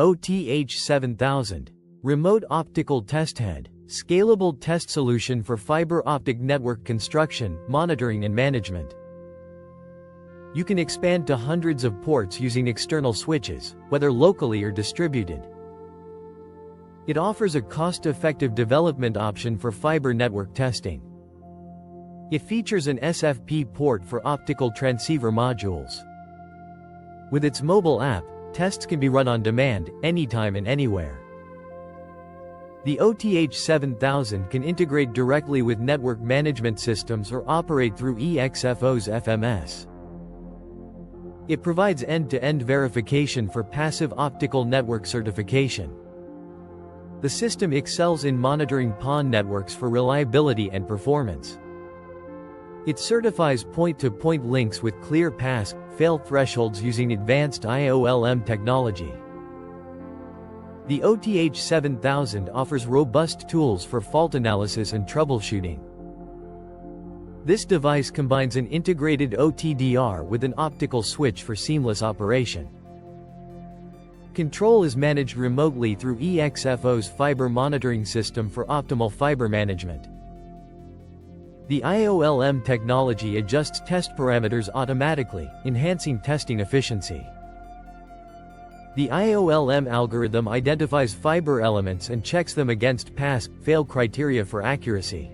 OTH-7000, Remote Optical Test Head, Scalable Test Solution for Fiber Optic Network Construction, Monitoring and Management. You can expand to hundreds of ports using external switches, whether locally or distributed. It offers a cost-effective development option for fiber network testing. It features an SFP port for optical transceiver modules. With its mobile app, tests can be run on demand, anytime and anywhere. The OTH-7000 can integrate directly with network management systems or operate through EXFO's FMS. It provides end-to-end verification for passive optical network certification. The system excels in monitoring PON networks for reliability and performance. It certifies point-to-point links with clear pass-fail thresholds using advanced iOLM technology. The OTH-7000 offers robust tools for fault analysis and troubleshooting. This device combines an integrated OTDR with an optical switch for seamless operation. Control is managed remotely through EXFO's fiber monitoring system for optimal fiber management. The iOLM technology adjusts test parameters automatically, enhancing testing efficiency. The iOLM algorithm identifies fiber elements and checks them against pass-fail criteria for accuracy.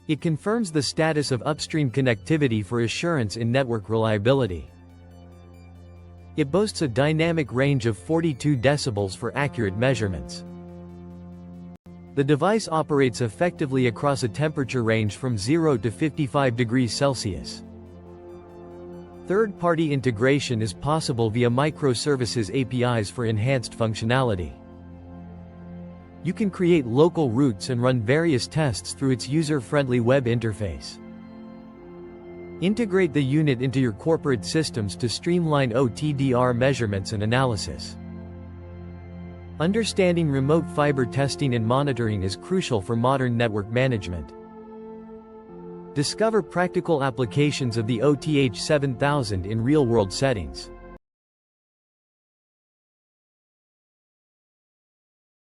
It confirms the status of upstream connectivity for assurance in network reliability. It boasts a dynamic range of 42 decibels for accurate measurements. The device operates effectively across a temperature range from 0 to 55 degrees Celsius. Third-party integration is possible via microservices APIs for enhanced functionality. You can create local routes and run various tests through its user-friendly web interface. Integrate the unit into your corporate systems to streamline OTDR measurements and analysis. Understanding remote fiber testing and monitoring is crucial for modern network management. Discover practical applications of the OTH-7000 in real-world settings.